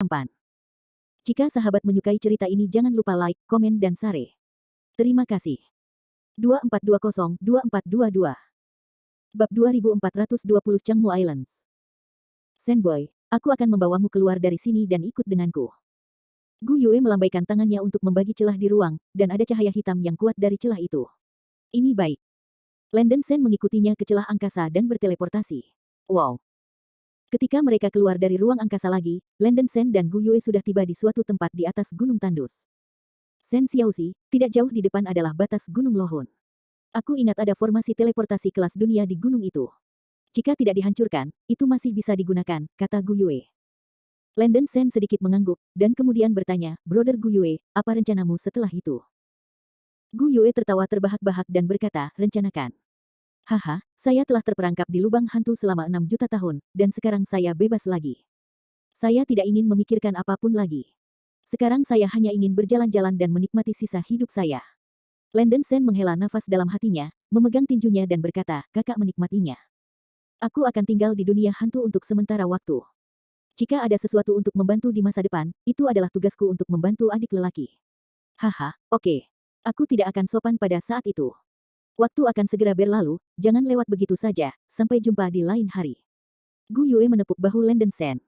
tampan. Jika sahabat menyukai cerita ini jangan lupa like, komen dan share. Terima kasih. 2420-2422 Bab 2420 Changmu Islands. Senboy, aku akan membawamu keluar dari sini dan ikut denganku. Gu Yue melambaikan tangannya untuk membagi celah di ruang, dan ada cahaya hitam yang kuat dari celah itu. Ini baik. Landen Sen mengikutinya ke celah angkasa dan berteleportasi. Wow. Ketika mereka keluar dari ruang angkasa lagi, Landen Sen dan Gu Yue sudah tiba di suatu tempat di atas gunung tandus. Sen Xiaoxi, tidak jauh di depan adalah batas Gunung Lohun. Aku ingat ada formasi teleportasi kelas dunia di gunung itu. Jika tidak dihancurkan, itu masih bisa digunakan, kata Gu Yue. Landen Sen sedikit mengangguk, dan kemudian bertanya, Brother Gu Yue, apa rencanamu setelah itu? Gu Yue tertawa terbahak-bahak dan berkata, rencanakan. Haha, saya telah terperangkap di lubang hantu selama 6 juta tahun, dan sekarang saya bebas lagi. Saya tidak ingin memikirkan apapun lagi. Sekarang saya hanya ingin berjalan-jalan dan menikmati sisa hidup saya. Landen Sen menghela nafas dalam hatinya, memegang tinjunya dan berkata, kakak menikmatinya. Aku akan tinggal di dunia hantu untuk sementara waktu. Jika ada sesuatu untuk membantu di masa depan, itu adalah tugasku untuk membantu adik lelaki. Haha, oke. Aku tidak akan sopan pada saat itu. Waktu akan segera berlalu, jangan lewat begitu saja, sampai jumpa di lain hari. Gu Yue menepuk bahu Landen Sen.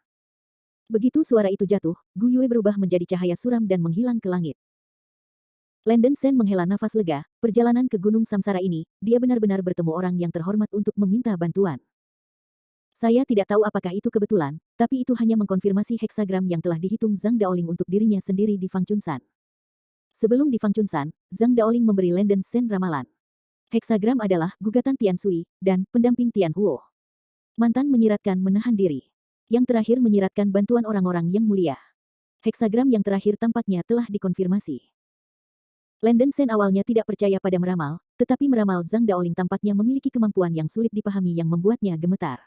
Begitu suara itu jatuh, Gu Yue berubah menjadi cahaya suram dan menghilang ke langit. Landen Sen menghela nafas lega, perjalanan ke Gunung Samsara ini, dia benar-benar bertemu orang yang terhormat untuk meminta bantuan. Saya tidak tahu apakah itu kebetulan, tapi itu hanya mengkonfirmasi heksagram yang telah dihitung Zhang Daoling untuk dirinya sendiri di Fangchunsan. Sebelum di Fangchunsan, Zhang Daoling memberi Landen Sen ramalan. Heksagram adalah gugatan Tian Sui, dan pendamping Tian Huo. Mantan menyiratkan menahan diri. Yang terakhir menyiratkan bantuan orang-orang yang mulia. Heksagram yang terakhir tampaknya telah dikonfirmasi. Landen Sen awalnya tidak percaya pada meramal, tetapi meramal Zhang Daoling tampaknya memiliki kemampuan yang sulit dipahami yang membuatnya gemetar.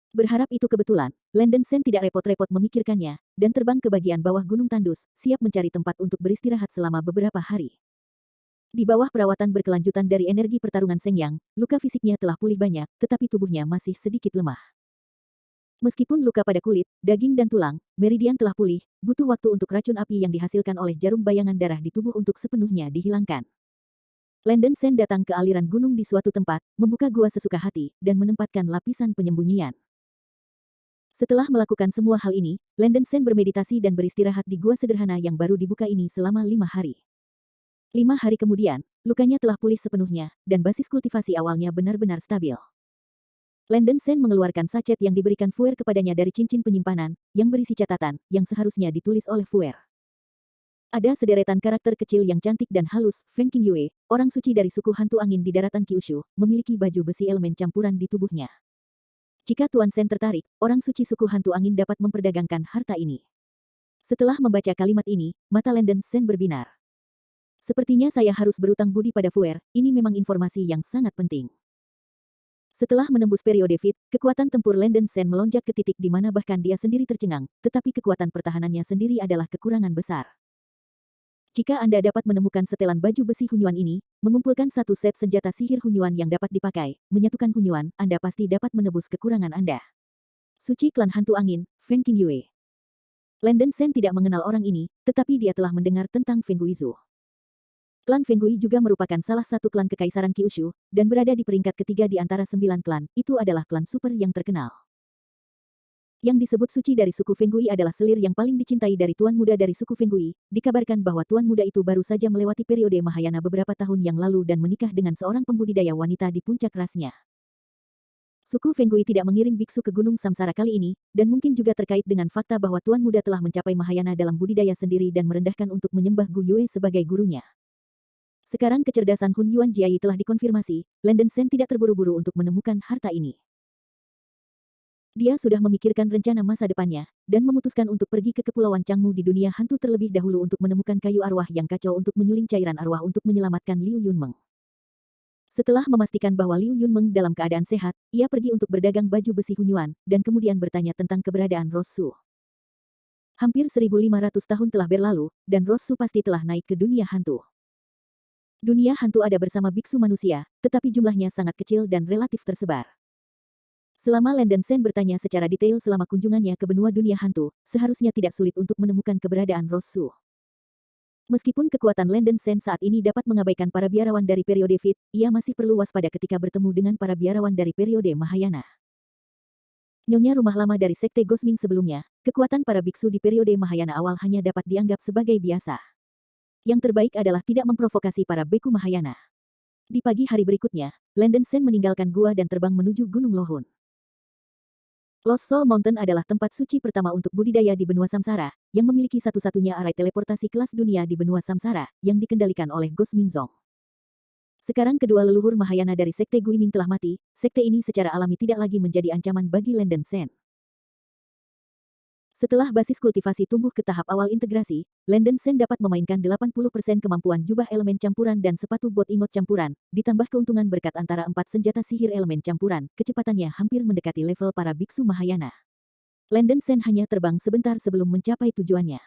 Berharap itu kebetulan, Landen Sen tidak repot-repot memikirkannya, dan terbang ke bagian bawah gunung tandus, siap mencari tempat untuk beristirahat selama beberapa hari. Di bawah perawatan berkelanjutan dari energi pertarungan Seng Yang, luka fisiknya telah pulih banyak, tetapi tubuhnya masih sedikit lemah. Meskipun luka pada kulit, daging dan tulang, meridian telah pulih, butuh waktu untuk racun api yang dihasilkan oleh jarum bayangan darah di tubuh untuk sepenuhnya dihilangkan. Landen Sen datang ke aliran gunung di suatu tempat, membuka gua sesuka hati, dan menempatkan lapisan penyembunyian. Setelah melakukan semua hal ini, Landen Sen bermeditasi dan beristirahat di gua sederhana yang baru dibuka ini selama 5 hari. 5 hari kemudian, lukanya telah pulih sepenuhnya, dan basis kultivasi awalnya benar-benar stabil. Landen Sen mengeluarkan sachet yang diberikan Fuer kepadanya dari cincin penyimpanan, yang berisi catatan, yang seharusnya ditulis oleh Fuer. Ada sederetan karakter kecil yang cantik dan halus, Feng Qingyue, orang suci dari suku hantu angin di daratan Kyushu, memiliki baju besi elemen campuran di tubuhnya. Jika Tuan Sen tertarik, orang suci suku hantu angin dapat memperdagangkan harta ini. Setelah membaca kalimat ini, mata Landen Sen berbinar. Sepertinya saya harus berutang budi pada Fuer, ini memang informasi yang sangat penting. Setelah menembus periode Fit, kekuatan tempur Landen Sen melonjak ke titik di mana bahkan dia sendiri tercengang, tetapi kekuatan pertahanannya sendiri adalah kekurangan besar. Jika Anda dapat menemukan setelan baju besi Hunyuan ini, mengumpulkan satu set senjata sihir Hunyuan yang dapat dipakai, menyatukan Hunyuan, Anda pasti dapat menebus kekurangan Anda. Suci Klan Hantu Angin, Feng Qingyue. Landen Sen tidak mengenal orang ini, tetapi dia telah mendengar tentang Feng Guizhu. Klan Feng Gui juga merupakan salah satu klan kekaisaran Kyushu, dan berada di peringkat ketiga di antara 9 klan, itu adalah klan super yang terkenal. Yang disebut suci dari suku Feng Gui adalah selir yang paling dicintai dari Tuan Muda dari suku Feng Gui. Dikabarkan bahwa Tuan Muda itu baru saja melewati periode Mahayana beberapa tahun yang lalu dan menikah dengan seorang pembudidaya wanita di puncak rasnya. Suku Feng Gui tidak mengirim biksu ke Gunung Samsara kali ini, dan mungkin juga terkait dengan fakta bahwa Tuan Muda telah mencapai Mahayana dalam budidaya sendiri dan merendahkan untuk menyembah Gu Yue sebagai gurunya. Sekarang kecerdasan Hun Yuan Jiai telah dikonfirmasi, Landen Sen tidak terburu-buru untuk menemukan harta ini. Dia sudah memikirkan rencana masa depannya, dan memutuskan untuk pergi ke Kepulauan Changmu di dunia hantu terlebih dahulu untuk menemukan kayu arwah yang kacau untuk menyuling cairan arwah untuk menyelamatkan Liu Yunmeng. Setelah memastikan bahwa Liu Yunmeng dalam keadaan sehat, ia pergi untuk berdagang baju besi Hunyuan, dan kemudian bertanya tentang keberadaan Rossu. Hampir 1.500 tahun telah berlalu, dan Rossu pasti telah naik ke dunia hantu. Dunia hantu ada bersama biksu manusia, tetapi jumlahnya sangat kecil dan relatif tersebar. Selama Landon Sen bertanya secara detail selama kunjungannya ke benua dunia hantu, seharusnya tidak sulit untuk menemukan keberadaan Rosu. Meskipun kekuatan Landon Sen saat ini dapat mengabaikan para biarawan dari periode Fit, ia masih perlu waspada ketika bertemu dengan para biarawan dari periode Mahayana. Nyonya rumah lama dari Sekte Gosming sebelumnya, kekuatan para biksu di periode Mahayana awal hanya dapat dianggap sebagai biasa. Yang terbaik adalah tidak memprovokasi para beku Mahayana. Di pagi hari berikutnya, Landon Sen meninggalkan gua dan terbang menuju Gunung Lohun. Lost Soul Mountain adalah tempat suci pertama untuk budidaya di benua Samsara, yang memiliki satu-satunya arai teleportasi kelas dunia di benua Samsara, yang dikendalikan oleh Gosming Zong. Sekarang kedua leluhur Mahayana dari Sekte Guiming telah mati, sekte ini secara alami tidak lagi menjadi ancaman bagi Landon Sen. Setelah basis kultivasi tumbuh ke tahap awal integrasi, Landon Sen dapat memainkan 80% kemampuan jubah elemen campuran dan sepatu bot ingot campuran, ditambah keuntungan berkat antara 4 senjata sihir elemen campuran, kecepatannya hampir mendekati level para biksu Mahayana. Landon Sen hanya terbang sebentar sebelum mencapai tujuannya.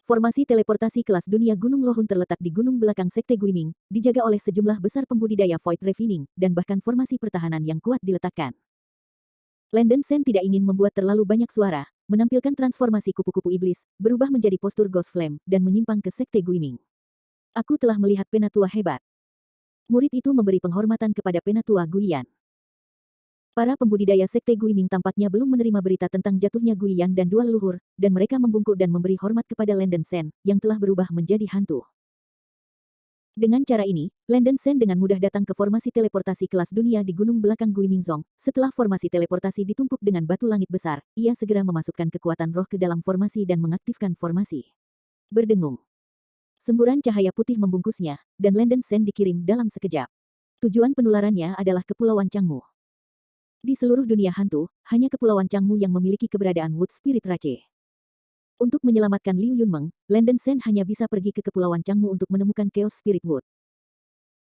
Formasi teleportasi kelas dunia Gunung Lohun terletak di gunung belakang Sekte Guiming, dijaga oleh sejumlah besar pembudidaya Void Refining, dan bahkan formasi pertahanan yang kuat diletakkan. Landon Sen tidak ingin membuat terlalu banyak suara, menampilkan transformasi kupu-kupu iblis, berubah menjadi postur Ghost Flame, dan menyimpang ke Sekte Guiming. Aku telah melihat penatua hebat. Murid itu memberi penghormatan kepada penatua Guiyan. Para pembudidaya Sekte Guiming tampaknya belum menerima berita tentang jatuhnya Guiyan dan dua leluhur, dan mereka membungkuk dan memberi hormat kepada Landon Sen, yang telah berubah menjadi hantu. Dengan cara ini, Landon Sen dengan mudah datang ke formasi teleportasi kelas dunia di gunung belakang Guiming Zong. Setelah formasi teleportasi ditumpuk dengan batu langit besar, ia segera memasukkan kekuatan roh ke dalam formasi dan mengaktifkan formasi. Berdengung. Semburan cahaya putih membungkusnya, dan Landon Sen dikirim dalam sekejap. Tujuan penularannya adalah Kepulauan Changmu. Di seluruh dunia hantu, hanya Kepulauan Changmu yang memiliki keberadaan Wood Spirit Rache. Untuk menyelamatkan Liu Yunmeng, Landon Sen hanya bisa pergi ke Kepulauan Changmu untuk menemukan Chaos Spirit Wood.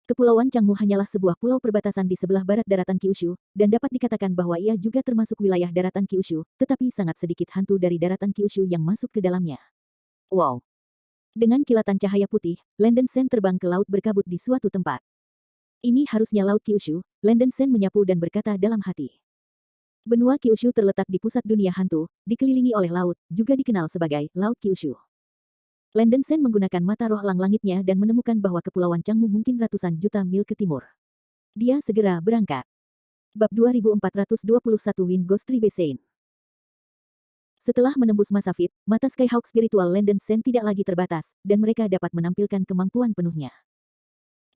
Kepulauan Changmu hanyalah sebuah pulau perbatasan di sebelah barat daratan Kyushu, dan dapat dikatakan bahwa ia juga termasuk wilayah daratan Kyushu, tetapi sangat sedikit hantu dari daratan Kyushu yang masuk ke dalamnya. Wow! Dengan kilatan cahaya putih, Landon Sen terbang ke laut berkabut di suatu tempat. Ini harusnya Laut Kyushu, Landon Sen menyapu dan berkata dalam hati. Benua Kyushu terletak di pusat dunia hantu, dikelilingi oleh laut, juga dikenal sebagai Laut Kyushu. Landon Sen menggunakan mata roh lang langitnya dan menemukan bahwa Kepulauan Changmu mungkin ratusan juta mil ke timur. Dia segera berangkat. Bab 2421 Wind Ghost Tribe Sein. Setelah menembus masa Fit, mata Skyhawk spiritual Landon Sen tidak lagi terbatas, dan mereka dapat menampilkan kemampuan penuhnya.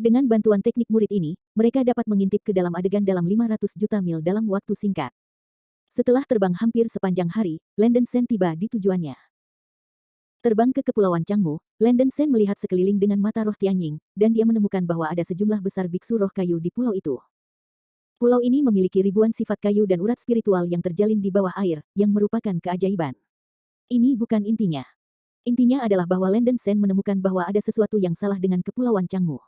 Dengan bantuan teknik murid ini, mereka dapat mengintip ke dalam adegan dalam 500 juta mil dalam waktu singkat. Setelah terbang hampir sepanjang hari, Landon Sen tiba di tujuannya. Terbang ke Kepulauan Changmu, Landon Sen melihat sekeliling dengan mata roh Tianying, dan dia menemukan bahwa ada sejumlah besar biksu roh kayu di pulau itu. Pulau ini memiliki ribuan sifat kayu dan urat spiritual yang terjalin di bawah air, yang merupakan keajaiban. Ini bukan intinya. Intinya adalah bahwa Landon Sen menemukan bahwa ada sesuatu yang salah dengan Kepulauan Changmu.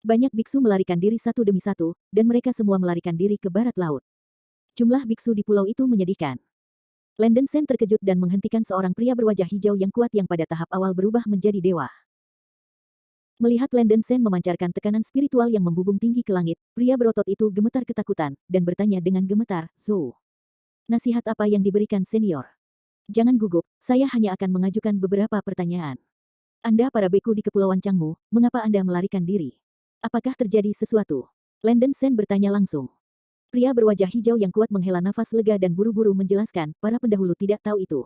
Banyak biksu melarikan diri satu demi satu, dan mereka semua melarikan diri ke barat laut. Jumlah biksu di pulau itu menyedihkan. Landon Sen terkejut dan menghentikan seorang pria berwajah hijau yang kuat yang pada tahap awal berubah menjadi dewa. Melihat Landon Sen memancarkan tekanan spiritual yang membubung tinggi ke langit, pria berotot itu gemetar ketakutan, dan bertanya dengan gemetar, "Zhou, nasihat apa yang diberikan senior? Jangan gugup, saya hanya akan mengajukan beberapa pertanyaan. Anda para beku di Kepulauan Changmu, mengapa Anda melarikan diri? Apakah terjadi sesuatu?" Landon Sen bertanya langsung. Pria berwajah hijau yang kuat menghela nafas lega dan buru-buru menjelaskan, para pendahulu tidak tahu itu.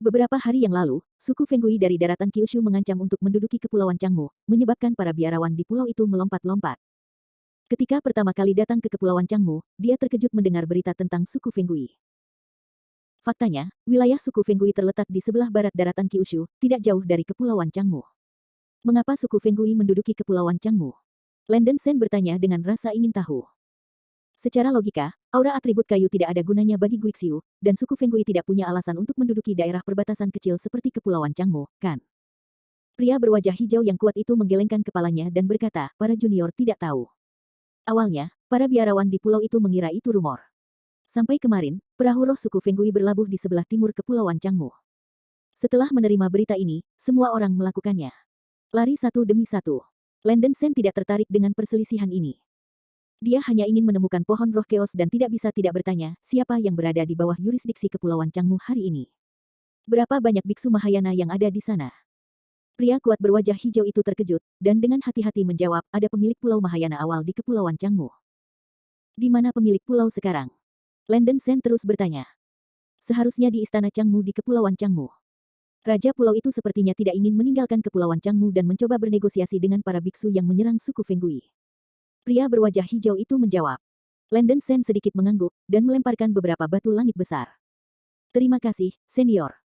Beberapa hari yang lalu, suku Fenggui dari daratan Kyushu mengancam untuk menduduki Kepulauan Changmu, menyebabkan para biarawan di pulau itu melompat-lompat. Ketika pertama kali datang ke Kepulauan Changmu, dia terkejut mendengar berita tentang suku Fenggui. Faktanya, wilayah suku Fenggui terletak di sebelah barat daratan Kyushu, tidak jauh dari Kepulauan Changmu. Mengapa suku Fenggui menduduki Kepulauan Changmu? Landon Sen bertanya dengan rasa ingin tahu. Secara logika, aura atribut kayu tidak ada gunanya bagi Guixiu, dan suku Fenggui tidak punya alasan untuk menduduki daerah perbatasan kecil seperti Kepulauan Changmu, kan? Pria berwajah hijau yang kuat itu menggelengkan kepalanya dan berkata, para junior tidak tahu. Awalnya, para biarawan di pulau itu mengira itu rumor. Sampai kemarin, perahu roh suku Fenggui berlabuh di sebelah timur Kepulauan Changmu. Setelah menerima berita ini, semua orang melakukannya. Lari satu demi satu. Landon Sen tidak tertarik dengan perselisihan ini. Dia hanya ingin menemukan pohon roh keos dan tidak bisa tidak bertanya, siapa yang berada di bawah yurisdiksi Kepulauan Changmu hari ini. Berapa banyak biksu Mahayana yang ada di sana? Pria kuat berwajah hijau itu terkejut, dan dengan hati-hati menjawab, ada pemilik pulau Mahayana awal di Kepulauan Changmu. Di mana pemilik pulau sekarang? Landen Sen terus bertanya. Seharusnya di Istana Changmu di Kepulauan Changmu. Raja pulau itu sepertinya tidak ingin meninggalkan Kepulauan Changmu dan mencoba bernegosiasi dengan para biksu yang menyerang suku Fenggui. Pria berwajah hijau itu menjawab. Landen Sen sedikit mengangguk, dan melemparkan beberapa batu langit besar. Terima kasih, senior.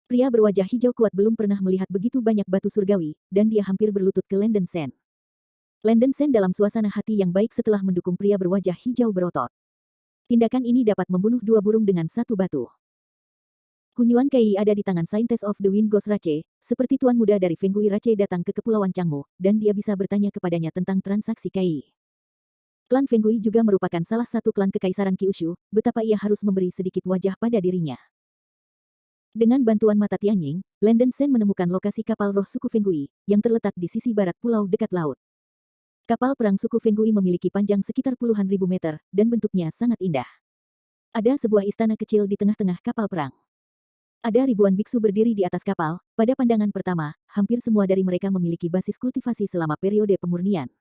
Pria berwajah hijau kuat belum pernah melihat begitu banyak batu surgawi, dan dia hampir berlutut ke Landen Sen. Landen Sen dalam suasana hati yang baik setelah mendukung pria berwajah hijau berotot. Tindakan ini dapat membunuh dua burung dengan satu batu. Kunyuan Kei ada di tangan Scientist of the Wind Ghost Rache, seperti tuan muda dari Fenggui Rache datang ke Kepulauan Changmu, dan dia bisa bertanya kepadanya tentang transaksi Kei. Klan Fenggui juga merupakan salah satu klan kekaisaran Kyushu, betapa ia harus memberi sedikit wajah pada dirinya. Dengan bantuan mata Tianying, Landen Sen menemukan lokasi kapal roh suku Fenggui, yang terletak di sisi barat pulau dekat laut. Kapal perang suku Fenggui memiliki panjang sekitar puluhan ribu meter, dan bentuknya sangat indah. Ada sebuah istana kecil di tengah-tengah kapal perang. Ada ribuan biksu berdiri di atas kapal, pada pandangan pertama, hampir semua dari mereka memiliki basis kultivasi selama periode pemurnian.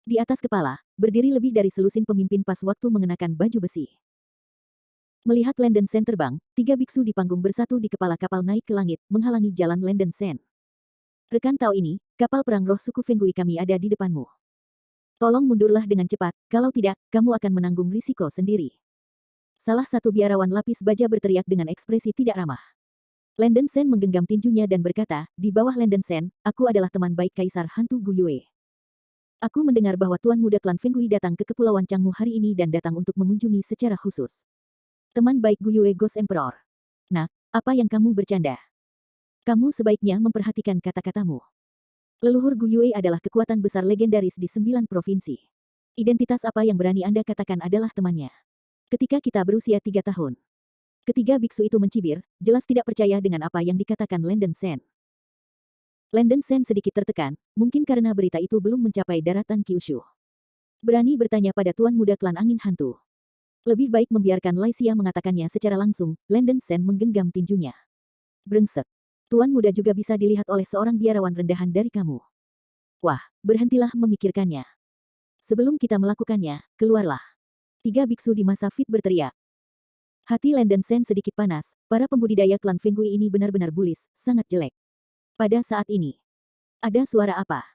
Di atas kepala, berdiri lebih dari selusin pemimpin pas waktu mengenakan baju besi. Melihat Landen Sen terbang, 3 biksu di panggung bersatu di kepala kapal naik ke langit, menghalangi jalan Landen Sen. Rekan tahu ini, kapal perang roh suku Fenggui kami ada di depanmu. Tolong mundurlah dengan cepat, kalau tidak, kamu akan menanggung risiko sendiri. Salah satu biarawan lapis baja berteriak dengan ekspresi tidak ramah. Landen Sen menggenggam tinjunya dan berkata, di bawah Landen Sen, aku adalah teman baik Kaisar Hantu Gu Yue. Aku mendengar bahwa Tuan Muda Klan Fenggui datang ke Kepulauan Changmu hari ini dan datang untuk mengunjungi secara khusus. Teman baik Gu Yue Ghost Emperor. Nak, apa yang kamu bercanda? Kamu sebaiknya memperhatikan kata-katamu. Leluhur Gu Yue adalah kekuatan besar legendaris di 9 provinsi. Identitas apa yang berani Anda katakan adalah temannya? Ketika kita berusia 3 tahun. Ketiga biksu itu mencibir, jelas tidak percaya dengan apa yang dikatakan Landen Sen. Landen Sen sedikit tertekan, mungkin karena berita itu belum mencapai daratan Kyushu. Berani bertanya pada Tuan Muda Klan Angin Hantu. Lebih baik membiarkan Laisia mengatakannya secara langsung, Landen Sen menggenggam tinjunya. Brengsek. Tuan Muda juga bisa dilihat oleh seorang biarawan rendahan dari kamu. Wah, berhentilah memikirkannya. Sebelum kita melakukannya, keluarlah. 3 biksu di masa Fit berteriak. Hati Landen Sen sedikit panas, para pembudidaya klan Fenggui ini benar-benar bullis, sangat jelek. Pada saat ini, ada suara apa?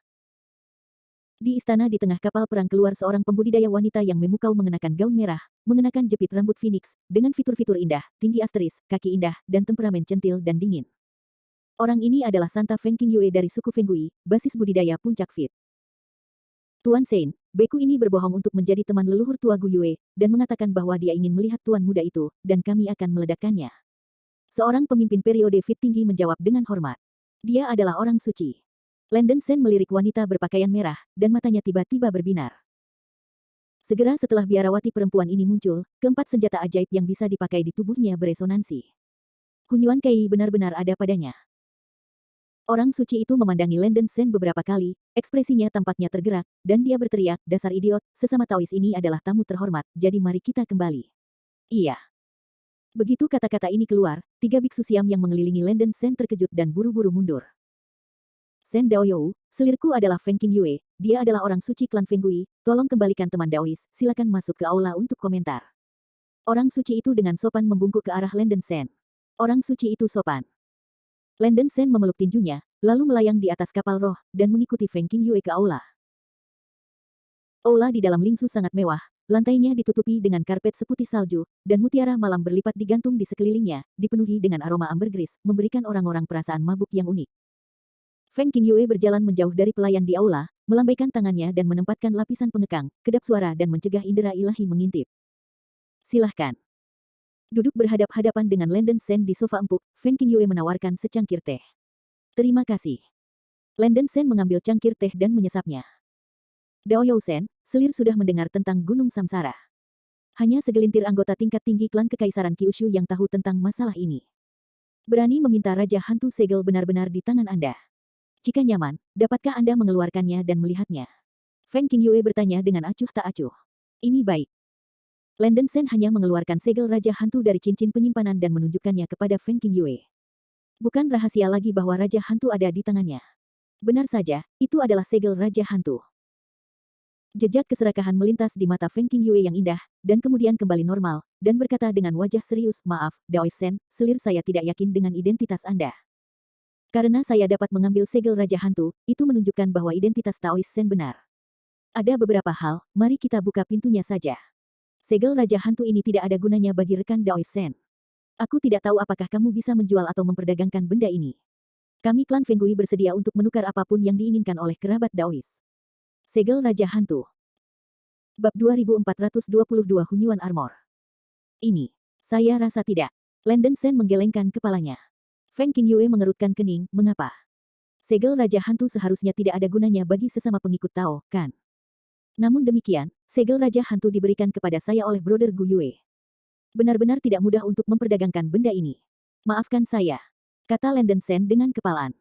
Di istana di tengah kapal perang keluar seorang pembudidaya wanita yang memukau mengenakan gaun merah, mengenakan jepit rambut phoenix, dengan fitur-fitur indah, tinggi asteris, kaki indah, dan temperamen centil dan dingin. Orang ini adalah Santa Feng King Yue dari suku Fenggui, basis budidaya puncak Fit. Tuan Sein, beku ini berbohong untuk menjadi teman leluhur tua Gu Yue, dan mengatakan bahwa dia ingin melihat tuan muda itu, dan kami akan meledakkannya. Seorang pemimpin periode Fit tinggi menjawab dengan hormat. Dia adalah orang suci. Landen Sen melirik wanita berpakaian merah, dan matanya tiba-tiba berbinar. Segera setelah biarawati perempuan ini muncul, keempat senjata ajaib yang bisa dipakai di tubuhnya beresonansi. Kunyuan Kei benar-benar ada padanya. Orang suci itu memandangi Landen Sen beberapa kali, ekspresinya tampaknya tergerak, dan dia berteriak, dasar idiot, sesama Taois ini adalah tamu terhormat, jadi mari kita kembali. Iya. Begitu kata-kata ini keluar, 3 biksu Siam yang mengelilingi Landen Sen terkejut dan buru-buru mundur. Sen Daoyou, selirku adalah Feng King Yue, dia adalah orang suci klan Fenggui, tolong kembalikan teman Daois, silakan masuk ke aula untuk komentar. Orang suci itu dengan sopan membungkuk ke arah Landen Sen. Orang suci itu sopan. Landen Sen memeluk tinjunya, lalu melayang di atas kapal roh, dan mengikuti Feng King Yue ke aula. Aula di dalam Lingsu sangat mewah, lantainya ditutupi dengan karpet seputih salju, dan mutiara malam berlipat digantung di sekelilingnya, dipenuhi dengan aroma ambergris, memberikan orang-orang perasaan mabuk yang unik. Feng King Yue berjalan menjauh dari pelayan di aula, melambaikan tangannya dan menempatkan lapisan pengekang, kedap suara dan mencegah indera ilahi mengintip. Silahkan. Duduk berhadap-hadapan dengan Landen Sen di sofa empuk, Feng King Yue menawarkan secangkir teh. Terima kasih. Landen Sen mengambil cangkir teh dan menyesapnya. Daoyou Sen, selir sudah mendengar tentang Gunung Samsara. Hanya segelintir anggota tingkat tinggi klan kekaisaran Kyushu yang tahu tentang masalah ini. Berani meminta Raja Hantu Segel benar-benar di tangan Anda. Jika nyaman, dapatkah Anda mengeluarkannya dan melihatnya? Feng Qingyue bertanya dengan acuh tak acuh. Ini baik. Landen Sen hanya mengeluarkan segel Raja Hantu dari cincin penyimpanan dan menunjukkannya kepada Feng Qingyue. Bukan rahasia lagi bahwa Raja Hantu ada di tangannya. Benar saja, itu adalah segel Raja Hantu. Jejak keserakahan melintas di mata Feng Qingyue yang indah, dan kemudian kembali normal, dan berkata dengan wajah serius, "Maaf, Daois Sen, selir saya tidak yakin dengan identitas Anda. Karena saya dapat mengambil segel Raja Hantu, itu menunjukkan bahwa identitas Daois Sen benar. Ada beberapa hal, mari kita buka pintunya saja. Segel Raja Hantu ini tidak ada gunanya bagi rekan Daois Sen. Aku tidak tahu apakah kamu bisa menjual atau memperdagangkan benda ini. Kami klan Fenggui bersedia untuk menukar apapun yang diinginkan oleh kerabat Daois." Segel Raja Hantu. Bab 2422 Hunyuan Armor. Ini. Saya rasa tidak. Landen Sen menggelengkan kepalanya. Feng Qingyue mengerutkan kening, mengapa? Segel Raja Hantu seharusnya tidak ada gunanya bagi sesama pengikut Tao, kan? Namun demikian, segel Raja Hantu diberikan kepada saya oleh Brother Gu Yue. Benar-benar tidak mudah untuk memperdagangkan benda ini. Maafkan saya, kata Landen Sen dengan kepalaan.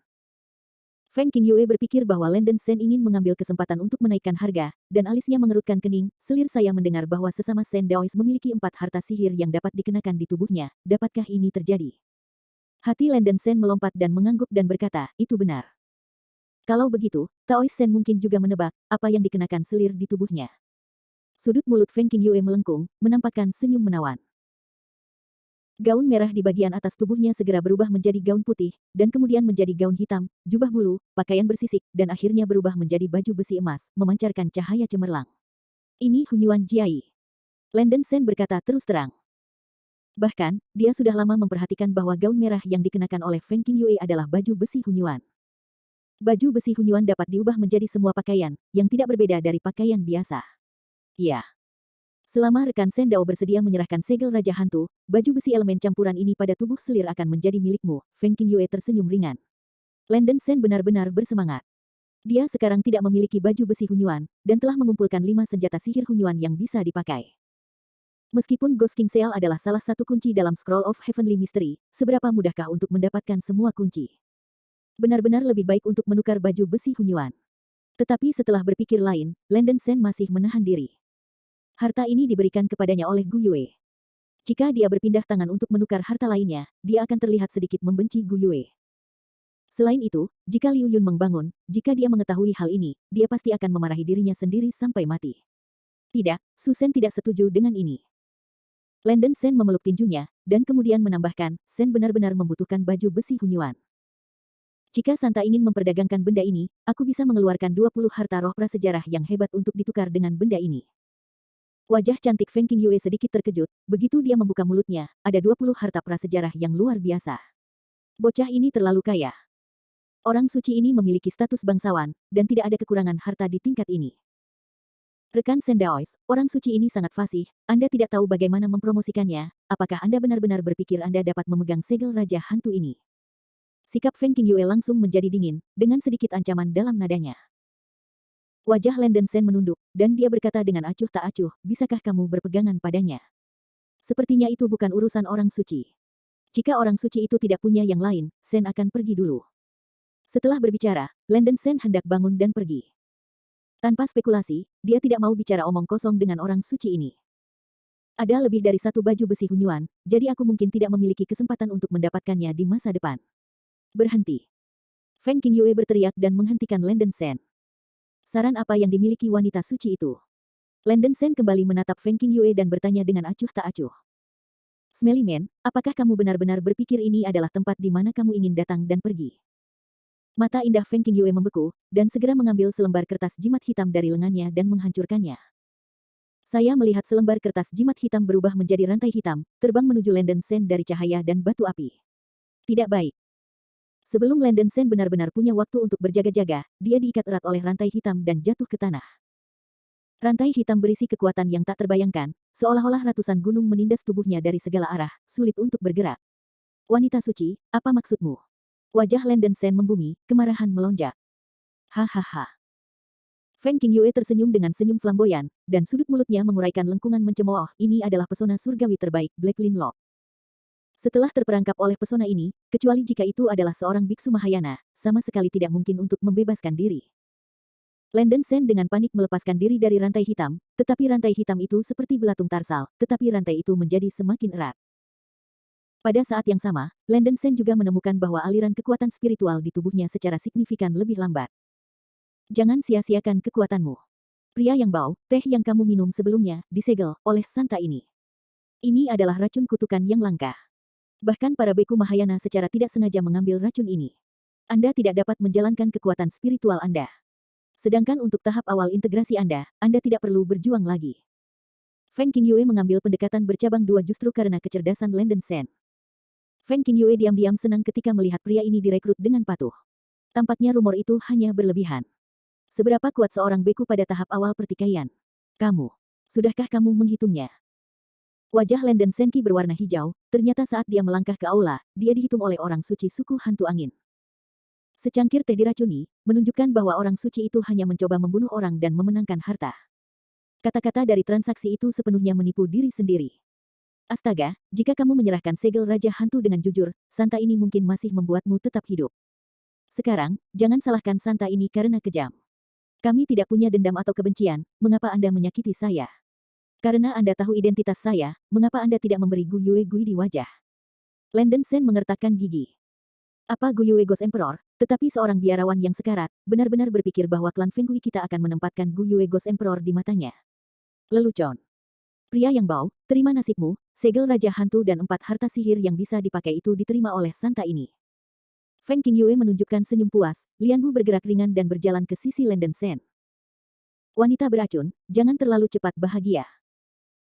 Feng Qingyue berpikir bahwa Landen Sen ingin mengambil kesempatan untuk menaikkan harga, dan alisnya mengerutkan kening. Selir saya mendengar bahwa sesama Sen Daois memiliki 4 harta sihir yang dapat dikenakan di tubuhnya. Dapatkah ini terjadi? Hati Landen Sen melompat dan mengangguk dan berkata, itu benar. Kalau begitu, Taois Sen mungkin juga menebak apa yang dikenakan selir di tubuhnya. Sudut mulut Feng Qingyue melengkung, menampakkan senyum menawan. Gaun merah di bagian atas tubuhnya segera berubah menjadi gaun putih, dan kemudian menjadi gaun hitam, jubah bulu, pakaian bersisik, dan akhirnya berubah menjadi baju besi emas, memancarkan cahaya cemerlang. Ini Hunyuan Jiai. Landen Sen berkata terus terang. Bahkan, dia sudah lama memperhatikan bahwa gaun merah yang dikenakan oleh Feng Qingyue adalah baju besi Hunyuan. Baju besi Hunyuan dapat diubah menjadi semua pakaian, yang tidak berbeda dari pakaian biasa. Ya. Selama rekan Sen Dao bersedia menyerahkan segel Raja Hantu, baju besi elemen campuran ini pada tubuh selir akan menjadi milikmu. Feng Qingyue tersenyum ringan. Landen Sen benar-benar bersemangat. Dia sekarang tidak memiliki baju besi Hunyuan, dan telah mengumpulkan 5 senjata sihir Hunyuan yang bisa dipakai. Meskipun Ghost King Seal adalah salah satu kunci dalam Scroll of Heavenly Mystery, seberapa mudahkah untuk mendapatkan semua kunci? Benar-benar lebih baik untuk menukar baju besi Hunyuan. Tetapi setelah berpikir lain, Landen Sen masih menahan diri. Harta ini diberikan kepadanya oleh Gu Yue. Jika dia berpindah tangan untuk menukar harta lainnya, dia akan terlihat sedikit membenci Gu Yue. Selain itu, jika Liu Yun membangun, jika dia mengetahui hal ini, dia pasti akan memarahi dirinya sendiri sampai mati. Tidak, Su Sen tidak setuju dengan ini. Landen Sen memeluk tinjunya, dan kemudian menambahkan, Sen benar-benar membutuhkan baju besi Hunyuan. Jika Santa ingin memperdagangkan benda ini, aku bisa mengeluarkan 20 harta roh prasejarah yang hebat untuk ditukar dengan benda ini. Wajah cantik Feng Qingyue sedikit terkejut, begitu dia membuka mulutnya, ada 20 harta prasejarah yang luar biasa. Bocah ini terlalu kaya. Orang suci ini memiliki status bangsawan, dan tidak ada kekurangan harta di tingkat ini. Rekan Sen Daois, orang suci ini sangat fasih, Anda tidak tahu bagaimana mempromosikannya, apakah Anda benar-benar berpikir Anda dapat memegang segel Raja Hantu ini? Sikap Feng Qingyue langsung menjadi dingin, dengan sedikit ancaman dalam nadanya. Wajah Landen Sen menunduk, dan dia berkata dengan acuh tak acuh, bisakah kamu berpegangan padanya? Sepertinya itu bukan urusan orang suci. Jika orang suci itu tidak punya yang lain, Sen akan pergi dulu. Setelah berbicara, Landen Sen hendak bangun dan pergi. Tanpa spekulasi, dia tidak mau bicara omong kosong dengan orang suci ini. Ada lebih dari satu baju besi Hunyuan, jadi aku mungkin tidak memiliki kesempatan untuk mendapatkannya di masa depan. Berhenti. Feng Qingyue berteriak dan menghentikan Landen Sen. Saran apa yang dimiliki wanita suci itu? Landen Sen kembali menatap Feng Qingyue dan bertanya dengan acuh tak acuh. Smelly Man, apakah kamu benar-benar berpikir ini adalah tempat di mana kamu ingin datang dan pergi? Mata indah Feng Qingyue membeku, dan segera mengambil selembar kertas jimat hitam dari lengannya dan menghancurkannya. Saya melihat selembar kertas jimat hitam berubah menjadi rantai hitam, terbang menuju Landen Sen dari cahaya dan batu api. Tidak baik. Sebelum Landen Sen benar-benar punya waktu untuk berjaga-jaga, dia diikat erat oleh rantai hitam dan jatuh ke tanah. Rantai hitam berisi kekuatan yang tak terbayangkan, seolah-olah ratusan gunung menindas tubuhnya dari segala arah, sulit untuk bergerak. Wanita suci, apa maksudmu? Wajah Landen Sen membumi, kemarahan melonjak. Hahaha. Feng Qingyue tersenyum dengan senyum flamboyan, dan sudut mulutnya menguraikan lengkungan mencemooh, ini adalah pesona surgawi terbaik Black Lin Lock. Setelah terperangkap oleh pesona ini, kecuali jika itu adalah seorang biksu Mahayana, sama sekali tidak mungkin untuk membebaskan diri. Landon Sen dengan panik melepaskan diri dari rantai hitam, tetapi rantai hitam itu seperti belatung tarsal, tetapi rantai itu menjadi semakin erat. Pada saat yang sama, Landon Sen juga menemukan bahwa aliran kekuatan spiritual di tubuhnya secara signifikan lebih lambat. Jangan sia-siakan kekuatanmu. Pria yang bau, teh yang kamu minum sebelumnya, disegel oleh Santa ini. Ini adalah racun kutukan yang langka. Bahkan para beku Mahayana secara tidak sengaja mengambil racun ini. Anda tidak dapat menjalankan kekuatan spiritual Anda. Sedangkan untuk tahap awal integrasi Anda tidak perlu berjuang lagi. Feng Qingyue mengambil pendekatan bercabang dua justru karena kecerdasan Landon Sen. Feng Qingyue diam-diam senang ketika melihat pria ini direkrut dengan patuh. Tampaknya rumor itu hanya berlebihan. Seberapa kuat seorang beku pada tahap awal pertikaian? Kamu. Sudahkah kamu menghitungnya? Wajah Landon Senki berwarna hijau, ternyata saat dia melangkah ke aula, dia dihitung oleh orang suci suku hantu angin. Secangkir teh diracuni, menunjukkan bahwa orang suci itu hanya mencoba membunuh orang dan memenangkan harta. Kata-kata dari transaksi itu sepenuhnya menipu diri sendiri. Astaga, jika kamu menyerahkan segel Raja Hantu dengan jujur, Santa ini mungkin masih membuatmu tetap hidup. Sekarang, jangan salahkan Santa ini karena kejam. Kami tidak punya dendam atau kebencian, mengapa Anda menyakiti saya? Karena Anda tahu identitas saya, mengapa Anda tidak memberi Gu Yue Gui di wajah? Landon Sen mengertakkan gigi. Apa Gu Yue Ghost Emperor, tetapi seorang biarawan yang sekarat, benar-benar berpikir bahwa klan Feng Kui kita akan menempatkan Gu Yue Ghost Emperor di matanya. Lelucon. Pria yang bau, terima nasibmu, segel Raja Hantu dan 4 harta sihir yang bisa dipakai itu diterima oleh Santa ini. Feng Qingyue menunjukkan senyum puas, Lian Bu bergerak ringan dan berjalan ke sisi Landon Sen. Wanita beracun, jangan terlalu cepat bahagia.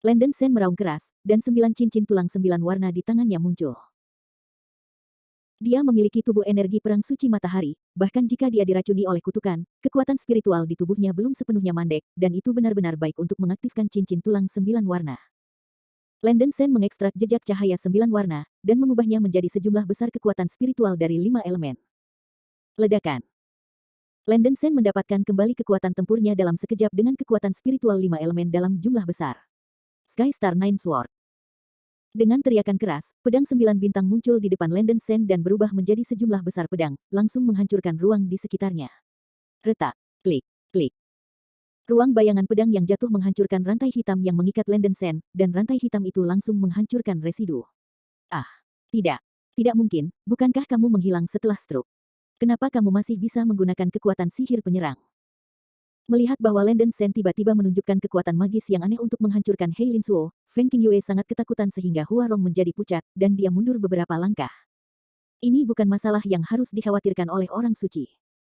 Landon Sen meraung keras, dan 9 cincin tulang 9 warna di tangannya muncul. Dia memiliki tubuh energi perang suci matahari, bahkan jika dia diracuni oleh kutukan, kekuatan spiritual di tubuhnya belum sepenuhnya mandek, dan itu benar-benar baik untuk mengaktifkan cincin tulang 9 warna. Landon Sen mengekstrak jejak cahaya 9 warna, dan mengubahnya menjadi sejumlah besar kekuatan spiritual dari 5 elemen. Ledakan. Landon Sen mendapatkan kembali kekuatan tempurnya dalam sekejap dengan kekuatan spiritual 5 elemen dalam jumlah besar. Sky Star Nine Sword. Dengan teriakan keras, pedang 9 bintang muncul di depan Landon Sen dan berubah menjadi sejumlah besar pedang, langsung menghancurkan ruang di sekitarnya. Retak, klik, klik. Ruang bayangan pedang yang jatuh menghancurkan rantai hitam yang mengikat Landon Sen, dan rantai hitam itu langsung menghancurkan residu. Ah, tidak. Tidak mungkin, bukankah kamu menghilang setelah stroke? Kenapa kamu masih bisa menggunakan kekuatan sihir penyerang? Melihat bahwa Landon Sen tiba-tiba menunjukkan kekuatan magis yang aneh untuk menghancurkan Hei Lin Suo, Feng Qingyue sangat ketakutan sehingga Hua Rong menjadi pucat, dan dia mundur beberapa langkah. Ini bukan masalah yang harus dikhawatirkan oleh orang suci.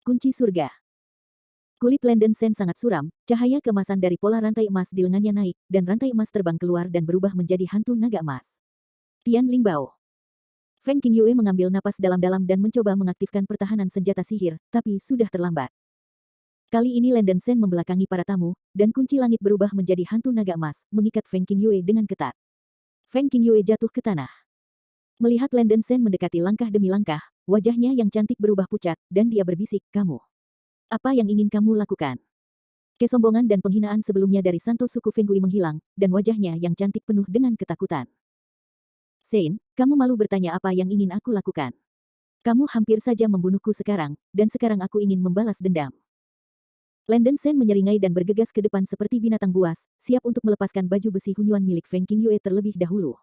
Kunci surga. Kulit Landon Sen sangat suram, cahaya keemasan dari pola rantai emas di lengannya naik, dan rantai emas terbang keluar dan berubah menjadi hantu naga emas. Tian Lingbao. Feng Qingyue mengambil napas dalam-dalam dan mencoba mengaktifkan pertahanan senjata sihir, tapi sudah terlambat. Kali ini Landon Sen membelakangi para tamu, dan kunci langit berubah menjadi hantu naga emas, mengikat Feng Qingyue dengan ketat. Feng Qingyue jatuh ke tanah. Melihat Landon Sen mendekati langkah demi langkah, wajahnya yang cantik berubah pucat, dan dia berbisik, kamu. Apa yang ingin kamu lakukan? Kesombongan dan penghinaan sebelumnya dari Santo suku Feng Kui menghilang, dan wajahnya yang cantik penuh dengan ketakutan. Sein, kamu malu bertanya apa yang ingin aku lakukan? Kamu hampir saja membunuhku sekarang, dan sekarang aku ingin membalas dendam. Landon Sen menyeringai dan bergegas ke depan seperti binatang buas, siap untuk melepaskan baju besi Hunyuan milik Feng Qingyue terlebih dahulu.